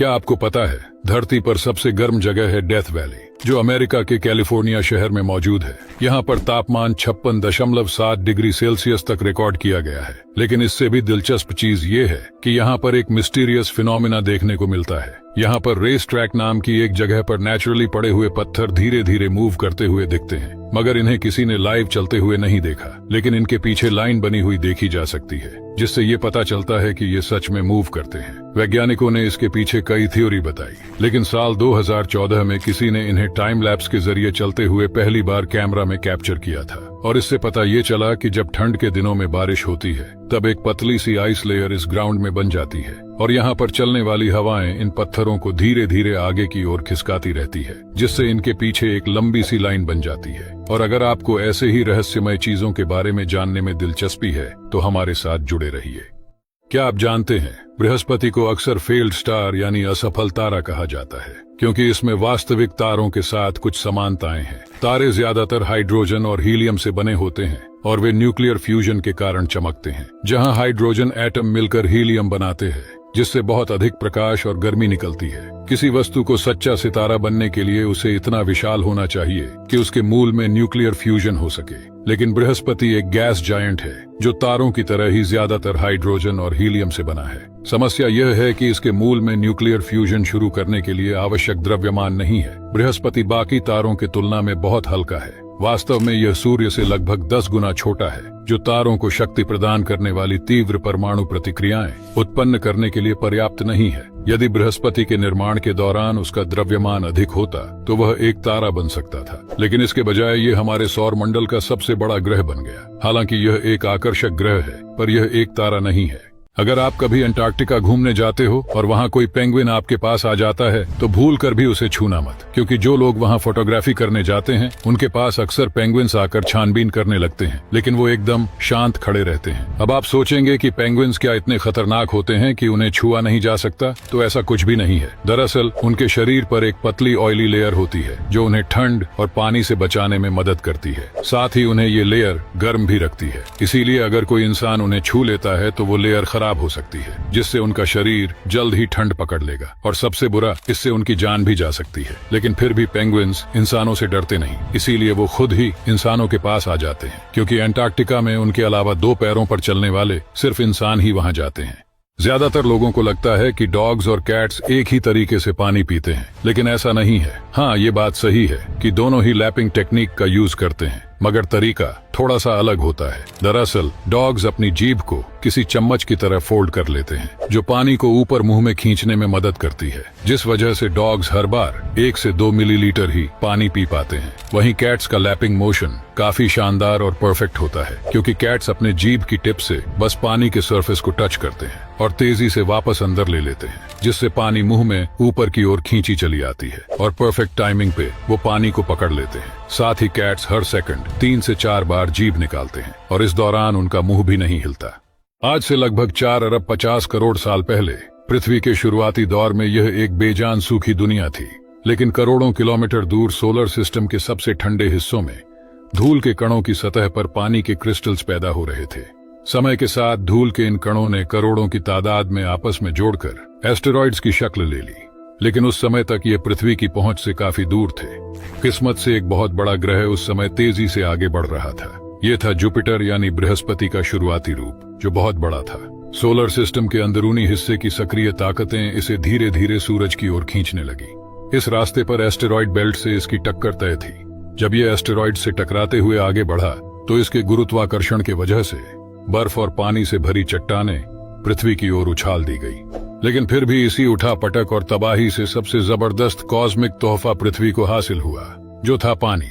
क्या आपको पता है धरती पर सबसे गर्म जगह है डेथ वैली, जो अमेरिका के कैलिफोर्निया शहर में मौजूद है। यहाँ पर तापमान 56.7 डिग्री सेल्सियस तक रिकॉर्ड किया गया है। लेकिन इससे भी दिलचस्प चीज ये है कि यहाँ पर एक मिस्टीरियस फिनोमिना देखने को मिलता है। यहाँ पर रेस ट्रैक नाम की एक जगह पर नेचुरली पड़े हुए पत्थर धीरे धीरे मूव करते हुए दिखते हैं, मगर इन्हें किसी ने लाइव चलते हुए नहीं देखा। लेकिन इनके पीछे लाइन बनी हुई देखी जा सकती है, जिससे ये पता चलता है कि ये सच में मूव करते हैं। वैज्ञानिकों ने इसके पीछे कई थ्योरी बताई, लेकिन साल 2014 में किसी ने इन्हें टाइम लैप्स के जरिए चलते हुए पहली बार कैमरा में कैप्चर किया था। और इससे पता ये चला कि जब ठंड के दिनों में बारिश होती है, तब एक पतली सी आइस लेयर इस ग्राउंड में बन जाती है और यहाँ पर चलने वाली हवाएं इन पत्थरों को धीरे धीरे आगे की ओर खिसकाती रहती है, जिससे इनके पीछे एक लंबी सी लाइन बन जाती है। और अगर आपको ऐसे ही रहस्यमय चीजों के बारे में जानने में दिलचस्पी है तो हमारे साथ जुड़े रहिए। क्या आप जानते हैं बृहस्पति को अक्सर फेल्ड स्टार यानी असफल तारा कहा जाता है, क्योंकि इसमें वास्तविक तारों के साथ कुछ समानताएं हैं। तारे ज्यादातर हाइड्रोजन और हीलियम से बने होते हैं और वे न्यूक्लियर फ्यूजन के कारण चमकते हैं, जहां हाइड्रोजन एटम मिलकर हीलियम बनाते हैं, जिससे बहुत अधिक प्रकाश और गर्मी निकलती है। किसी वस्तु को सच्चा सितारा बनने के लिए उसे इतना विशाल होना चाहिए कि उसके मूल में न्यूक्लियर फ्यूजन हो सके। लेकिन बृहस्पति एक गैस जायंट है जो तारों की तरह ही ज्यादातर हाइड्रोजन और हीलियम से बना है। समस्या यह है कि इसके मूल में न्यूक्लियर फ्यूजन शुरू करने के लिए आवश्यक द्रव्यमान नहीं है। बृहस्पति बाकी तारों की तुलना में बहुत हल्का है। वास्तव में यह सूर्य से लगभग 10 गुना छोटा है, जो तारों को शक्ति प्रदान करने वाली तीव्र परमाणु प्रतिक्रियाएं उत्पन्न करने के लिए पर्याप्त नहीं है। यदि बृहस्पति के निर्माण के दौरान उसका द्रव्यमान अधिक होता तो वह एक तारा बन सकता था, लेकिन इसके बजाय ये हमारे सौर मंडल का सबसे बड़ा ग्रह बन गया। हालांकि यह एक आकर्षक ग्रह है, पर यह एक तारा नहीं है। अगर आप कभी अंटार्कटिका घूमने जाते हो और वहाँ कोई पेंगुइन आपके पास आ जाता है तो भूल कर भी उसे छूना मत, क्योंकि जो लोग वहाँ फोटोग्राफी करने जाते हैं उनके पास अक्सर पेंगुइन्स आकर छानबीन करने लगते हैं, लेकिन वो एकदम शांत खड़े रहते हैं। अब आप सोचेंगे कि पेंगुइन्स क्या इतने खतरनाक होते हैं कि उन्हें छुआ नहीं जा सकता? तो ऐसा कुछ भी नहीं है। दरअसल उनके शरीर पर एक पतली ऑयली लेयर होती है जो उन्हें ठंड और पानी से बचाने में मदद करती है। साथ ही उन्हें ये लेयर गर्म भी रखती है, इसीलिए अगर कोई इंसान उन्हें छू लेता है तो वो लेयर खराब हो सकती है, जिससे उनका शरीर जल्द ही ठंड पकड़ लेगा और सबसे बुरा, इससे उनकी जान भी जा सकती है। लेकिन फिर भी पेंगुइन्स इंसानों से डरते नहीं, इसीलिए वो खुद ही इंसानों के पास आ जाते हैं, क्योंकि अंटार्कटिका में उनके अलावा 2 पैरों पर चलने वाले सिर्फ इंसान ही वहां जाते हैं। ज्यादातर लोगों को लगता है कि डॉग्स और कैट्स एक ही तरीके से पानी पीते हैं, लेकिन ऐसा नहीं है। हाँ, ये बात सही है कि दोनों ही लैपिंग टेक्निक का यूज करते हैं, मगर तरीका थोड़ा सा अलग होता है। दरअसल डॉग्स अपनी जीभ को किसी चम्मच की तरह फोल्ड कर लेते हैं, जो पानी को ऊपर मुंह में खींचने में मदद करती है, जिस वजह से डॉग्स हर बार 1 से 2 मिलीलीटर ही पानी पी पाते हैं। वहीं कैट्स का लैपिंग मोशन काफी शानदार और परफेक्ट होता है, क्योंकि कैट्स अपने जीभ की टिप से बस पानी के सरफेस को टच करते हैं और तेजी से वापस अंदर ले लेते हैं, जिससे पानी मुंह में ऊपर की ओर खींची चली आती है और परफेक्ट टाइमिंग पे वो पानी को पकड़ लेते हैं। साथ ही कैट्स हर सेकंड 3 से 4 बार जीभ निकालते हैं और इस दौरान उनका मुंह भी नहीं हिलता। आज से लगभग 4 अरब 50 करोड़ साल पहले पृथ्वी के शुरुआती दौर में यह एक बेजान सूखी दुनिया थी, लेकिन करोड़ों किलोमीटर दूर सोलर सिस्टम के सबसे ठंडे हिस्सों में धूल के कणों की सतह पर पानी के क्रिस्टल्स पैदा हो रहे थे। समय के साथ धूल के इन कणों ने करोड़ों की तादाद में आपस में जोड़कर एस्टेरॉइड्स की शक्ल ले ली, लेकिन उस समय तक ये पृथ्वी की पहुंच से काफी दूर थे। किस्मत से एक बहुत बड़ा ग्रह उस समय तेजी से आगे बढ़ रहा था। ये था जुपिटर यानी बृहस्पति का शुरुआती रूप, जो बहुत बड़ा था। सोलर सिस्टम के अंदरूनी हिस्से की सक्रिय ताकतें इसे धीरे धीरे सूरज की ओर खींचने लगी। इस रास्ते पर एस्टेरॉइड बेल्ट से इसकी टक्कर तय थी। जब ये एस्टेरॉइड से टकराते हुए आगे बढ़ा तो इसके गुरुत्वाकर्षण के वजह से बर्फ और पानी से भरी चट्टानें पृथ्वी की ओर उछाल दी गई। लेकिन फिर भी इसी उठापटक और तबाही से सबसे जबरदस्त कॉस्मिक तोहफा पृथ्वी को हासिल हुआ, जो था पानी।